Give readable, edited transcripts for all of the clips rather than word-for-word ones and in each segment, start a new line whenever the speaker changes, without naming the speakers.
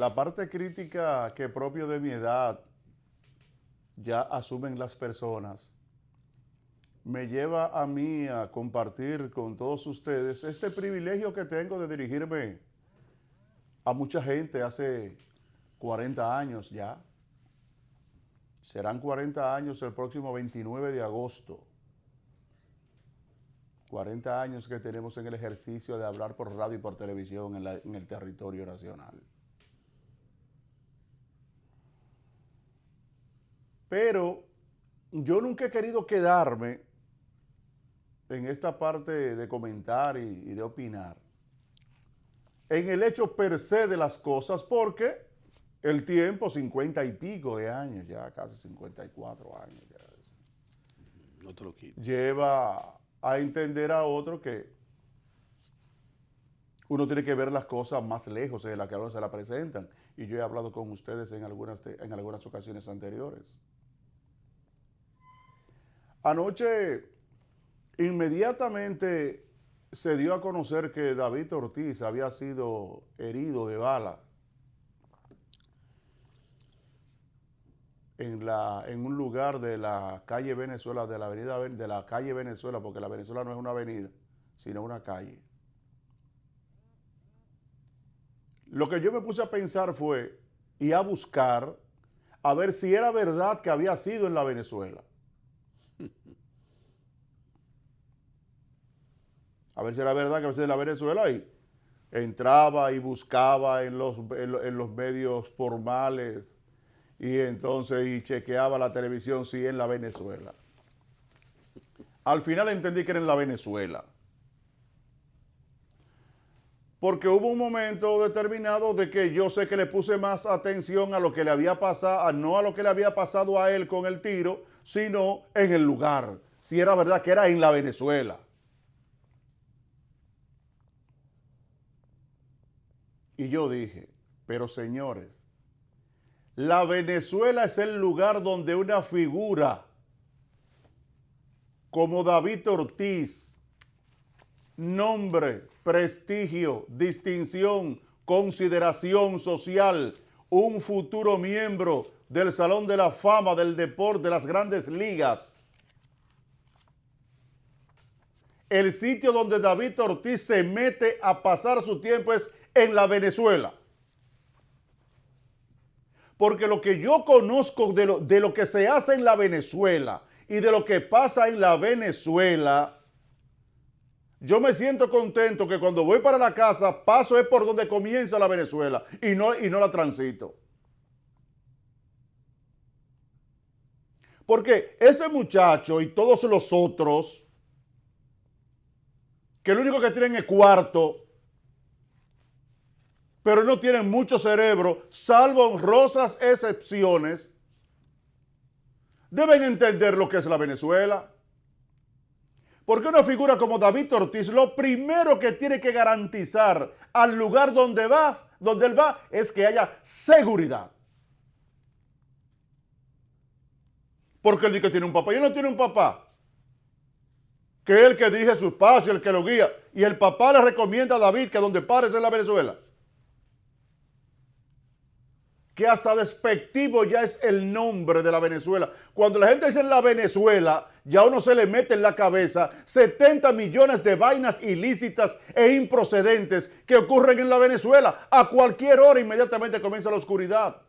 La parte crítica que propio de mi edad ya asumen las personas me lleva a mí a compartir con todos ustedes este privilegio que tengo de dirigirme a mucha gente hace 40 años ya. Serán 40 años el próximo 29 de agosto. 40 años que tenemos en el ejercicio de hablar por radio y por televisión en el territorio nacional. Pero yo nunca he querido quedarme en esta parte de comentar y de opinar en el hecho per se de las cosas, porque el tiempo, 50 y pico de años, ya casi 54 años, ya,
No te lo quito.
lleva a entender a otro que uno tiene que ver las cosas más lejos de las que a uno se la presentan. Y yo he hablado con ustedes en algunas ocasiones anteriores. Anoche, inmediatamente se dio a conocer que David Ortiz había sido herido de bala en un lugar de la calle Venezuela, de la avenida de la calle Venezuela, porque la Venezuela no es una avenida, sino una calle. Lo que yo me puse a pensar fue, y a buscar, a ver si era verdad que había sido en la Venezuela. A ver si era verdad que había sido en la Venezuela, y entraba y buscaba en los medios formales, y entonces y chequeaba la televisión si en la Venezuela. Al final entendí que era en la Venezuela. Porque hubo un momento determinado de que yo sé que le puse más atención a lo que le había pasado, no a lo que le había pasado a él con el tiro, sino en el lugar. Si era verdad que era en la Venezuela. Y yo dije, pero señores, la Venezuela es el lugar donde una figura como David Ortiz, nombre, prestigio, distinción, consideración social, un futuro miembro del Salón de la Fama del deporte de las grandes ligas. El sitio donde David Ortiz se mete a pasar su tiempo es en la Venezuela. Porque lo que yo conozco de lo que se hace en la Venezuela y de lo que pasa en la Venezuela, yo me siento contento que cuando voy para la casa, paso es por donde comienza la Venezuela y no la transito. Porque ese muchacho y todos los otros, que lo único que tienen es cuarto, pero no tienen mucho cerebro, salvo honrosas excepciones, deben entender lo que es la Venezuela. Porque una figura como David Ortiz, lo primero que tiene que garantizar al lugar donde él va, es que haya seguridad. Porque él dice que tiene un papá, y él no tiene un papá, que es el que dirige su espacio, el que lo guía, y el papá le recomienda a David que donde pare es en la Venezuela. Que hasta despectivo ya es el nombre de la Venezuela. Cuando la gente dice en la Venezuela, ya uno se le mete en la cabeza 70 millones de vainas ilícitas e improcedentes que ocurren en la Venezuela. A cualquier hora inmediatamente comienza la oscuridad.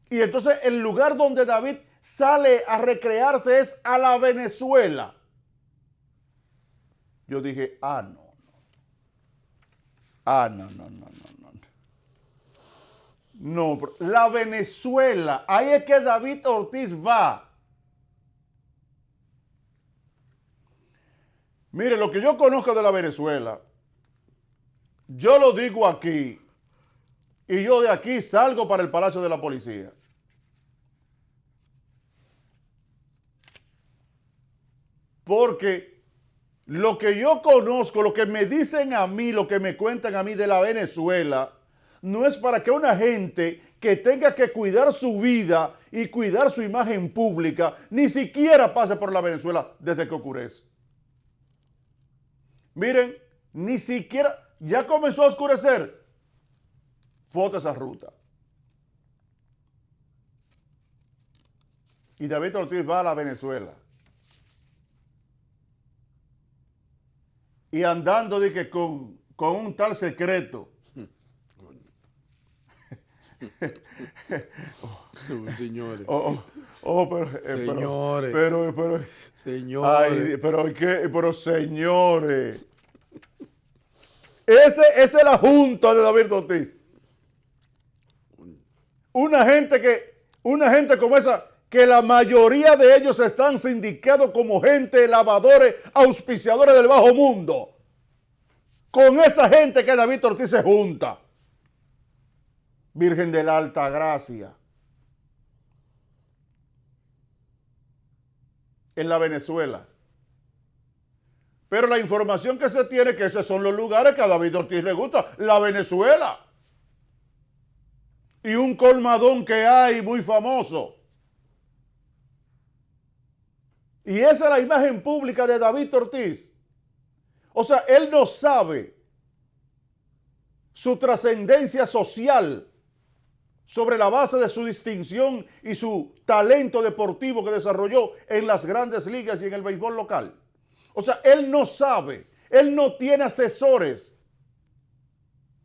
Y entonces el lugar donde David sale a recrearse es a la Venezuela. Yo dije, no. No, la Venezuela, ahí es que David Ortiz va. Mire, lo que yo conozco de la Venezuela, yo lo digo aquí, y yo de aquí salgo para el Palacio de la Policía. Porque lo que yo conozco, lo que me dicen a mí, lo que me cuentan a mí de la Venezuela, no es para que una gente que tenga que cuidar su vida y cuidar su imagen pública, ni siquiera pase por la Venezuela desde que oscurece. Miren, ni siquiera, ya comenzó a oscurecer. foto esa ruta. Y David Ortiz va a la Venezuela. Y andando de que con un tal secreto.
Señores.
Señores.
Señores.
Ay, pero señores. Esa es la junta de David Ortiz. Una gente como esa, que la mayoría de ellos están sindicados como gente, lavadores, auspiciadores del bajo mundo. Con esa gente que David Ortiz se junta. Virgen de la Alta Gracia. En la Venezuela. Pero la información que se tiene es que esos son los lugares que a David Ortiz le gusta. La Venezuela. Y un colmadón que hay muy famoso. Y esa es la imagen pública de David Ortiz. O sea, él no sabe su trascendencia social sobre la base de su distinción y su talento deportivo que desarrolló en las grandes ligas y en el béisbol local. O sea, él no sabe, él no tiene asesores.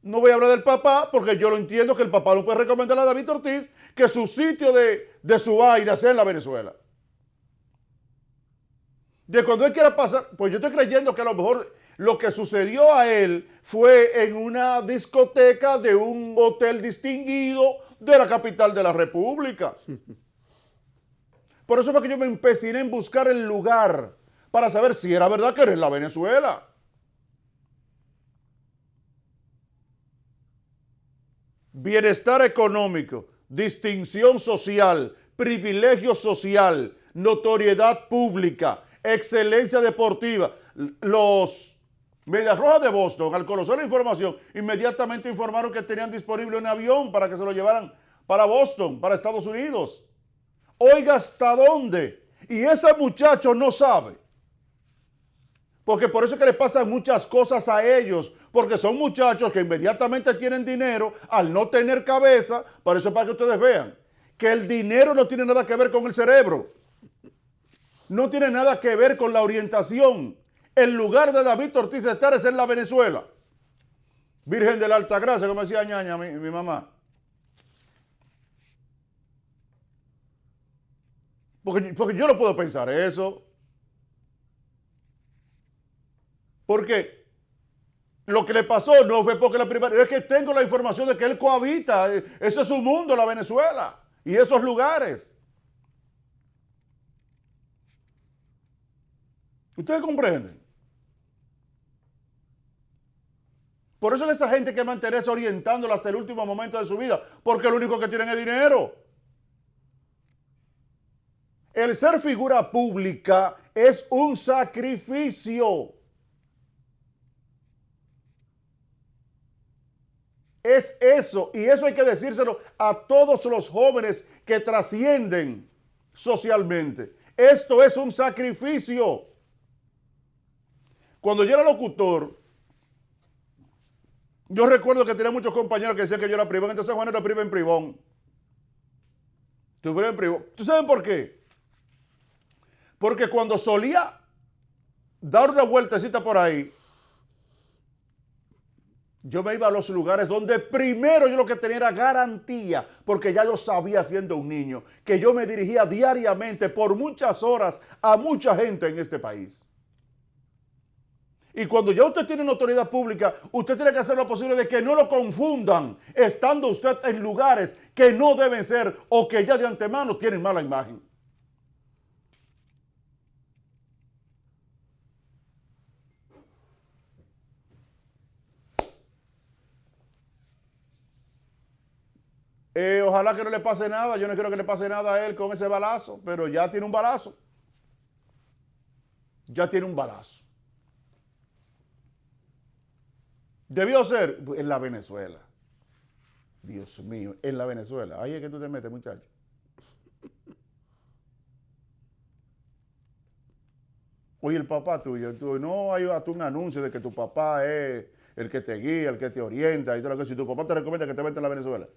No voy a hablar del papá porque yo lo entiendo que el papá no puede recomendar a David Ortiz que su sitio de su vaina sea en la Venezuela. De cuando él quiera pasar, pues yo estoy creyendo que a lo mejor lo que sucedió a él fue en una discoteca de un hotel distinguido de la capital de la República. Por eso fue que yo me empeciné en buscar el lugar para saber si era verdad que era en la Venezuela. Bienestar económico, distinción social, privilegio social, notoriedad pública, excelencia deportiva. Los Medias Rojas de Boston, al conocer la información, inmediatamente informaron que tenían disponible un avión para que se lo llevaran para Boston, para Estados Unidos. Oiga, ¿hasta dónde? Y ese muchacho no sabe. Porque por eso es que le pasan muchas cosas a ellos, porque son muchachos que inmediatamente tienen dinero al no tener cabeza. Por eso, para que ustedes vean que el dinero no tiene nada que ver con el cerebro, no tiene nada que ver con la orientación. El lugar de David Ortiz estar es en la Venezuela. Virgen de la Alta Gracia, como decía ñaña mi mamá. Porque yo no puedo pensar eso. Porque lo que le pasó no fue porque la primera, es que tengo la información de que él cohabita, ese es su mundo, la Venezuela, y esos lugares. ¿Ustedes comprenden? Por eso es esa gente que mantiene orientándolo hasta el último momento de su vida, porque lo único que tienen es dinero. El ser figura pública es un sacrificio. Es eso, y eso hay que decírselo a todos los jóvenes que trascienden socialmente. Esto es un sacrificio. Cuando yo era locutor, yo recuerdo que tenía muchos compañeros que decían que yo era privón, entonces Juan era privón en privón. ¿Tú sabes por qué? Porque cuando solía dar una vueltecita por ahí, yo me iba a los lugares donde primero yo lo que tenía era garantía, porque ya yo sabía siendo un niño, que yo me dirigía diariamente por muchas horas a mucha gente en este país. Y cuando ya usted tiene notoriedad pública, usted tiene que hacer lo posible de que no lo confundan, estando usted en lugares que no deben ser o que ya de antemano tienen mala imagen. Ojalá que no le pase nada. Yo no quiero que le pase nada a él con ese balazo, pero ya tiene un balazo. Ya tiene un balazo. Debió ser en la Venezuela. Dios mío, en la Venezuela. Ahí es que tú te metes, muchacho. Oye, el papá tuyo, no hay un anuncio de que tu papá es el que te guía, el que te orienta y todo lo que. Si tu papá te recomienda que te vete a la Venezuela,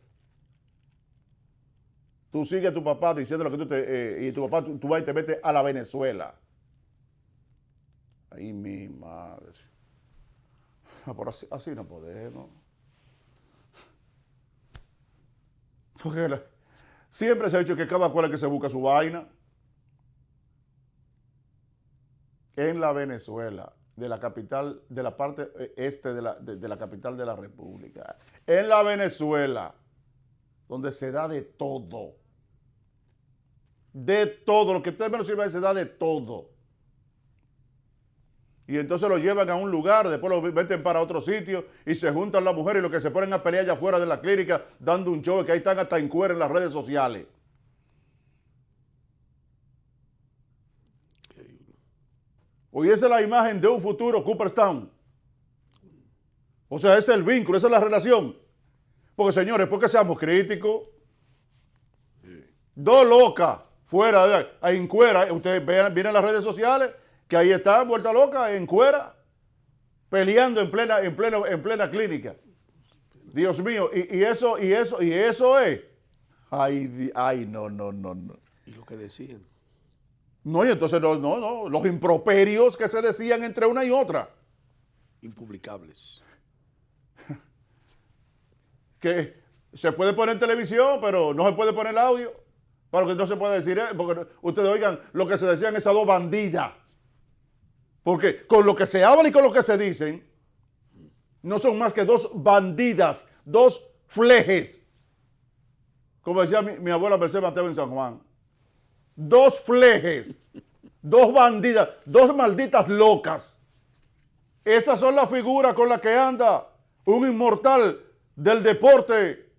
tú sigues a tu papá diciendo lo que y tu papá, tú vas y te metes a la Venezuela. Ay, mi madre. Por así no podemos. Porque siempre se ha dicho que cada cual es que se busca su vaina. En la Venezuela, de la capital, de la parte este de la capital de la República. En la Venezuela, donde se da de todo. De todo. Lo que usted menos sirve se da de todo. Y entonces lo llevan a un lugar, después lo meten para otro sitio y se juntan las mujeres y los que se ponen a pelear allá afuera de la clínica dando un show que ahí están hasta en cuero en las redes sociales. Hoy esa es la imagen de un futuro Cooperstown. O sea, ese es el vínculo, esa es la relación. Porque señores, ¿por qué seamos críticos? Dos locas fuera de ahí en cuera. Ustedes vienen las redes sociales que ahí está, vuelta loca, en cuera, peleando en plena clínica. Dios mío, y eso es. Ay, no.
Y lo que decían.
No, y entonces no, los improperios que se decían entre una y otra.
Impublicables.
Que se puede poner en televisión, pero no se puede poner el audio. Para que no se puede decir, porque ustedes oigan lo que se decían esas dos bandidas. Porque con lo que se habla y con lo que se dicen, no son más que dos bandidas, dos flejes. Como decía mi abuela Mercedes Mateo en San Juan. Dos flejes, dos bandidas, dos malditas locas. Esas son las figuras con las que anda un inmortal del deporte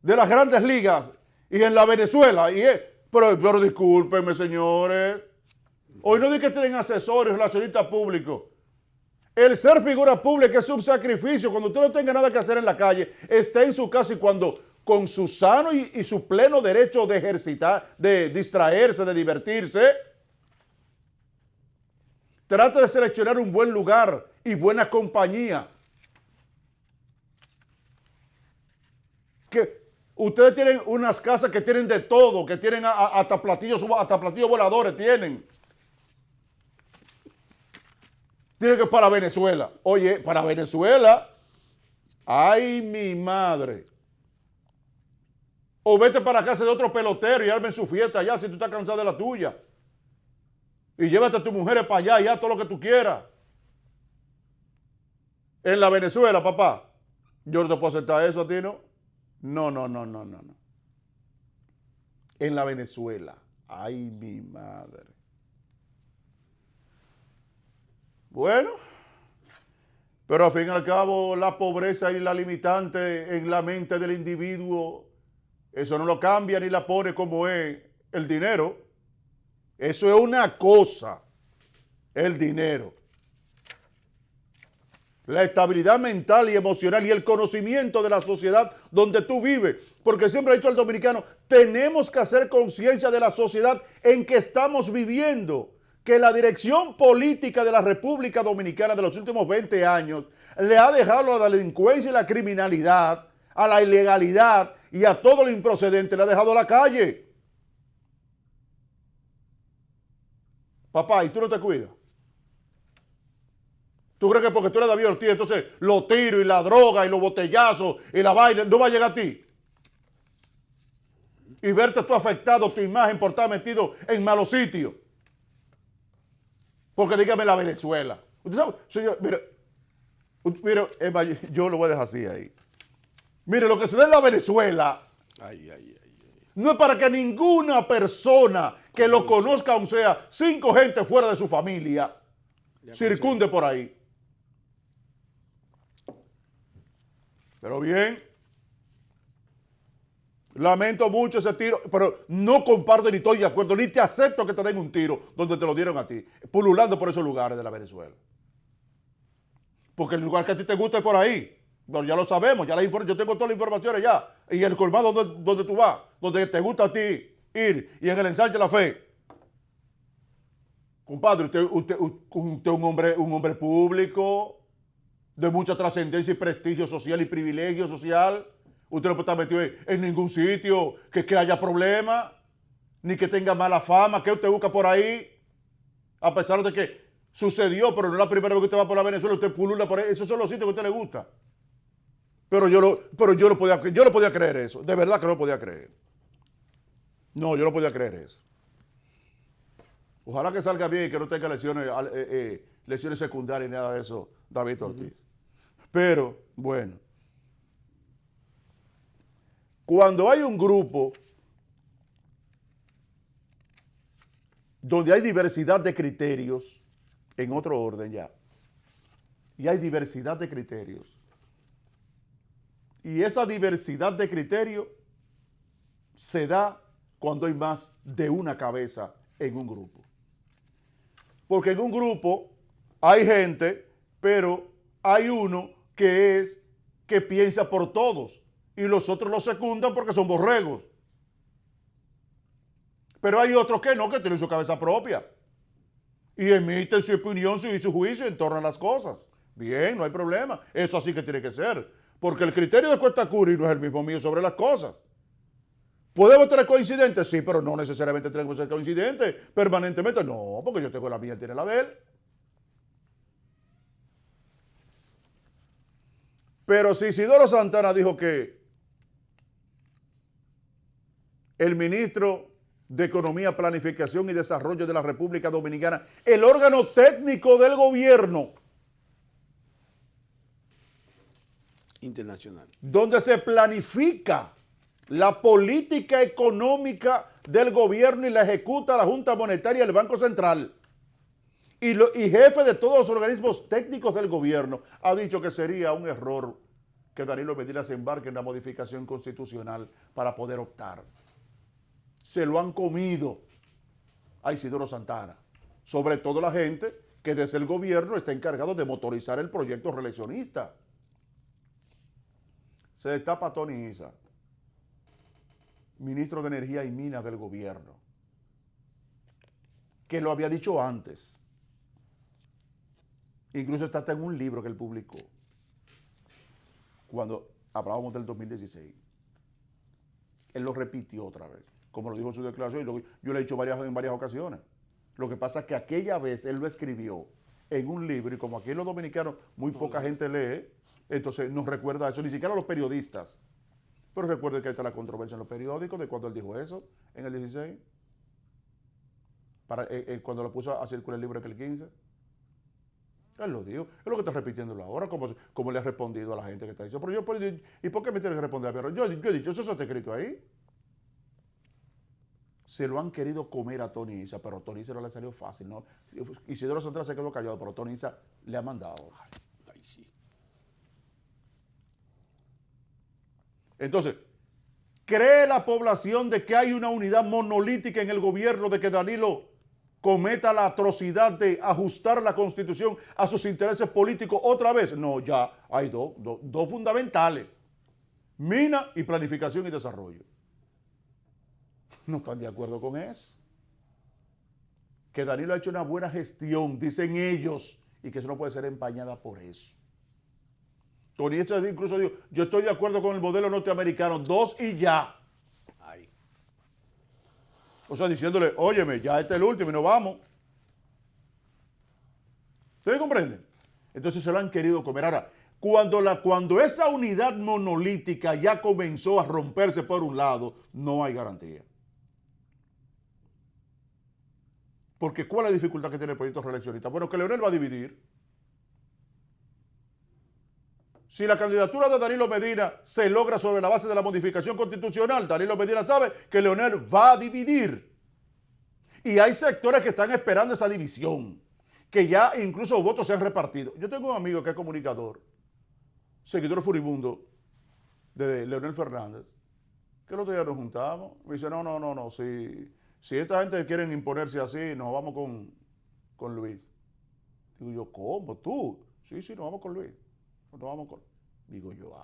de las grandes ligas y en la Venezuela. Pero discúlpenme, señores. Hoy no digo que tienen asesores, relacionistas públicos. El ser figura pública es un sacrificio. Cuando usted no tenga nada que hacer en la calle, esté en su casa y cuando con su sano y su pleno derecho de ejercitar, de distraerse, de divertirse, trate de seleccionar un buen lugar y buena compañía. Que ustedes tienen unas casas que tienen de todo, que tienen hasta platillos voladores, tienen. Tienen que ir para Venezuela. Oye, para Venezuela, ay mi madre. O vete para casa de otro pelotero y armen su fiesta allá si tú estás cansado de la tuya. Y llévate a tus mujeres para allá y haz todo lo que tú quieras. En la Venezuela, papá, yo no te puedo aceptar eso a ti, ¿no? No. En la Venezuela. Ay, mi madre. Bueno, pero al fin y al cabo la pobreza y la limitante en la mente del individuo, eso no lo cambia ni la pone como es el dinero. Eso es una cosa, el dinero. La estabilidad mental y emocional y el conocimiento de la sociedad donde tú vives. Porque siempre he dicho al dominicano, tenemos que hacer conciencia de la sociedad en que estamos viviendo. Que la dirección política de la República Dominicana de los últimos 20 años le ha dejado a la delincuencia y la criminalidad, a la ilegalidad y a todo lo improcedente, le ha dejado a la calle. Papá, ¿y tú no te cuidas? ¿Tú crees que porque tú eres David Ortiz, entonces los tiros y la droga y los botellazos y la vaina no va a llegar a ti? Y verte tú afectado, tu imagen por estar metido en malos sitios. Porque dígame la Venezuela. Usted sabe, señor, mire, yo lo voy a dejar así ahí. Mire, lo que se da en la Venezuela no es para que ninguna persona que lo conozca, aun sea 5 gente fuera de su familia, circunde por ahí. Pero bien, lamento mucho ese tiro, pero no comparto ni estoy de acuerdo, ni te acepto que te den un tiro donde te lo dieron a ti, pululando por esos lugares de la Venezuela. Porque el lugar que a ti te gusta es por ahí. Pero ya lo sabemos, yo tengo todas las informaciones ya. Y el colmado donde tú vas, donde te gusta a ti ir, y en el ensanche La Fe. Compadre, usted es un hombre público, de mucha trascendencia y prestigio social y privilegio social. Usted no puede estar metido en ningún sitio que haya problemas, ni que tenga mala fama, que usted busca por ahí, a pesar de que sucedió, pero no es la primera vez que usted va por la Venezuela, usted pulula por ahí. Esos son los sitios que a usted le gusta. Pero yo no podía creer eso. De verdad que no lo podía creer. No, yo no podía creer eso. Ojalá que salga bien y que no tenga lesiones secundarias ni nada de eso, David Ortiz. Pero, bueno. Cuando hay un grupo donde hay diversidad de criterios, en otro orden ya, y hay diversidad de criterios, y esa diversidad de criterios se da cuando hay más de una cabeza en un grupo. Porque en un grupo hay gente, pero hay uno que piensa por todos, y los otros lo secundan porque son borregos. Pero hay otros que no, que tienen su cabeza propia y emiten su opinión y su juicio en torno a las cosas. Bien, no hay problema. Eso así que tiene que ser. Porque el criterio de Cuesta Curi no es el mismo mío sobre las cosas. ¿Podemos tener coincidentes? Sí, pero no necesariamente tenemos que ser coincidentes permanentemente. No, porque yo tengo la mía, él tiene la de él. Pero si Isidoro Santana dijo que el ministro de Economía, Planificación y Desarrollo de la República Dominicana, el órgano técnico del gobierno
internacional,
donde se planifica la política económica del gobierno y la ejecuta la Junta Monetaria del Banco Central, y jefe de todos los organismos técnicos del gobierno, ha dicho que sería un error que Danilo Medina se embarque en la modificación constitucional para poder optar. Se lo han comido a Isidoro Santana, sobre todo la gente que desde el gobierno está encargado de motorizar el proyecto reeleccionista. Se destapa Tony Isa, ministro de Energía y Minas del gobierno, que lo había dicho antes. Incluso está en un libro que él publicó cuando hablábamos del 2016. Él lo repitió otra vez, como lo dijo en su declaración, y yo le he dicho en varias ocasiones. Lo que pasa es que aquella vez él lo escribió en un libro, y como aquí en los dominicanos muy poca gente lee, entonces nos recuerda eso, ni siquiera los periodistas. Pero recuerden que ahí está la controversia en los periódicos de cuando él dijo eso, en el 16, cuando lo puso a circular el libro en el 15. Él lo dijo. Es lo que está repitiéndolo ahora, como le ha respondido a la gente que está diciendo. Pero ¿y por qué me tiene que responder? Pero yo he dicho, eso está escrito ahí. Se lo han querido comer a Tony Isa, pero a Tony Isa no le salió fácil, ¿no? Isidoro Santana se quedó callado, pero Tony Isa le ha mandado.
Ay, sí.
Entonces, ¿cree la población de que hay una unidad monolítica en el gobierno, de que Danilo cometa la atrocidad de ajustar la Constitución a sus intereses políticos otra vez? No, ya hay dos fundamentales: mina y planificación y desarrollo. No están de acuerdo con eso. Que Danilo ha hecho una buena gestión, dicen ellos, y que eso no puede ser empañada por eso. Tony Isa incluso dijo, yo estoy de acuerdo con el modelo norteamericano, 2 y ya.
Ay.
O sea, diciéndole, óyeme, ya este es el último y nos vamos. ¿Ustedes comprenden? Entonces se lo han querido comer. Ahora, cuando esa unidad monolítica ya comenzó a romperse por un lado, no hay garantía. Porque ¿cuál es la dificultad que tiene el proyecto reeleccionista? Bueno, que Leonel va a dividir. Si la candidatura de Danilo Medina se logra sobre la base de la modificación constitucional, Danilo Medina sabe que Leonel va a dividir. Y hay sectores que están esperando esa división, que ya incluso votos se han repartido. Yo tengo un amigo que es comunicador, seguidor furibundo de Leonel Fernández, que el otro día nos juntamos. Me dice, no, si esta gente quieren imponerse así, nos vamos con Luis. Digo yo, ¿cómo? ¿Tú? Sí, nos vamos con Luis. Nos vamos con... Digo yo,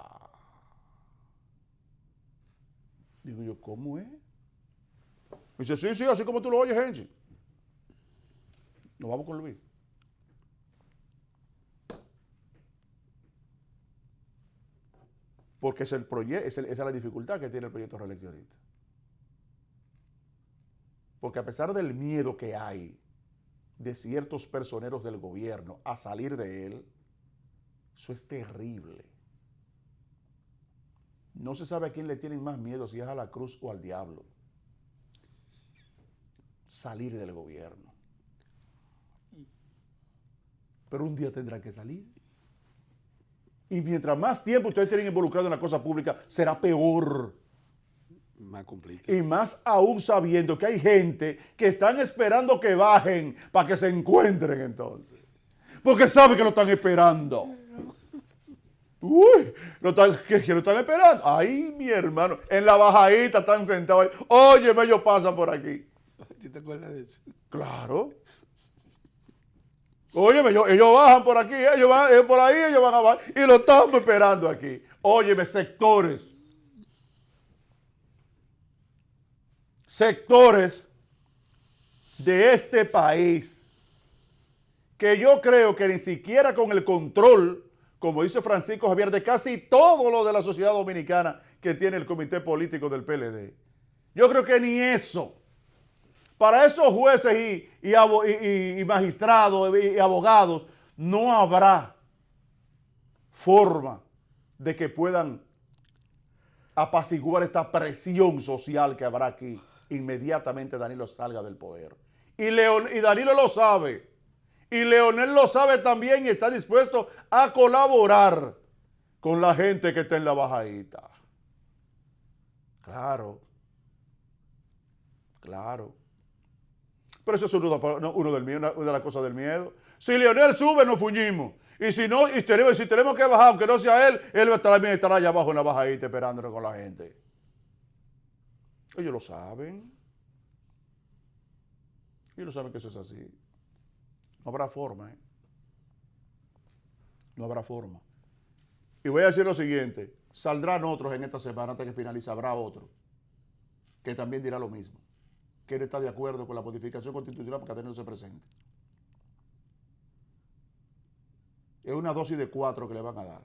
Digo yo, ¿cómo es? Me dice, sí, así como tú lo oyes, Henry. Nos vamos con Luis. Porque esa es la dificultad que tiene el proyecto reeleccionista. Porque a pesar del miedo que hay de ciertos personeros del gobierno a salir de él, eso es terrible. No se sabe a quién le tienen más miedo, si es a la cruz o al diablo. Salir del gobierno. Pero un día tendrán que salir. Y mientras más tiempo ustedes tienen involucrado en la cosa pública, será peor.
Más complicado.
Y más aún sabiendo que hay gente que están esperando que bajen para que se encuentren entonces. Porque saben que lo están esperando. Uy, que lo están esperando. Ay, mi hermano, en la bajadita están sentados ahí. Óyeme, ellos pasan por aquí.
¿Tú te acuerdas de eso?
Claro. Óyeme, ellos bajan por aquí, ellos van por ahí, ellos van a bajar y lo estamos esperando aquí. Óyeme, sectores de este país que yo creo que ni siquiera con el control, como dice Francisco Javier, de casi todo lo de la sociedad dominicana que tiene el comité político del PLD, yo creo que ni eso. Para esos jueces y magistrados y abogados no habrá forma de que puedan apaciguar esta presión social que habrá aquí inmediatamente Danilo salga del poder. Y Danilo lo sabe. Y Leonel lo sabe también y está dispuesto a colaborar con la gente que está en la bajadita. Claro. Claro. Pero eso es una de las cosas del miedo. Si Leonel sube, nos fuñimos. Y si no, si tenemos que bajar, aunque no sea él también estará allá abajo en la bajadita esperándonos con la gente. Ellos lo saben. Ellos lo saben que eso es así. No habrá forma, ¿eh? No habrá forma. Y voy a decir lo siguiente. Saldrán otros en esta semana antes que finalice. Habrá otro que también dirá lo mismo. Que él está de acuerdo con la modificación constitucional para que no se presente. Es una dosis de 4 que le van a dar.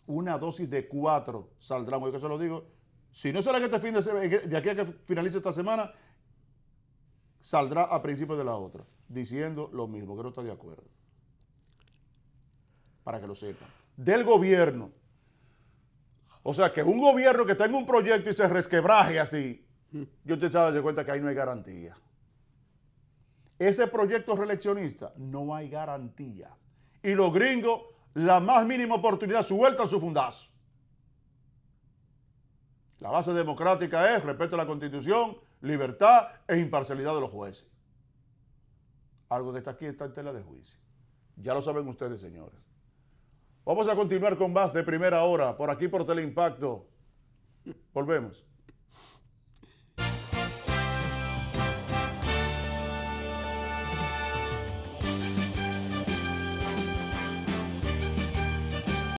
Una dosis de 4 saldrán. Yo que se lo digo. Si no será que este fin de semana, de aquí a que finalice esta semana, saldrá a principios de la otra, diciendo lo mismo, que no está de acuerdo. Para que lo sepan. Del gobierno. O sea, que un gobierno que tenga un proyecto y se resquebraje así, yo te estaba dando cuenta que ahí no hay garantía. Ese proyecto reeleccionista, no hay garantía. Y los gringos, la más mínima oportunidad, sueltan su fundazo. La base democrática es respeto a la Constitución, libertad e imparcialidad de los jueces. Algo que está aquí está en tela de juicio. Ya lo saben ustedes, señores. Vamos a continuar con más de Primera Hora, por aquí por Teleimpacto. Volvemos.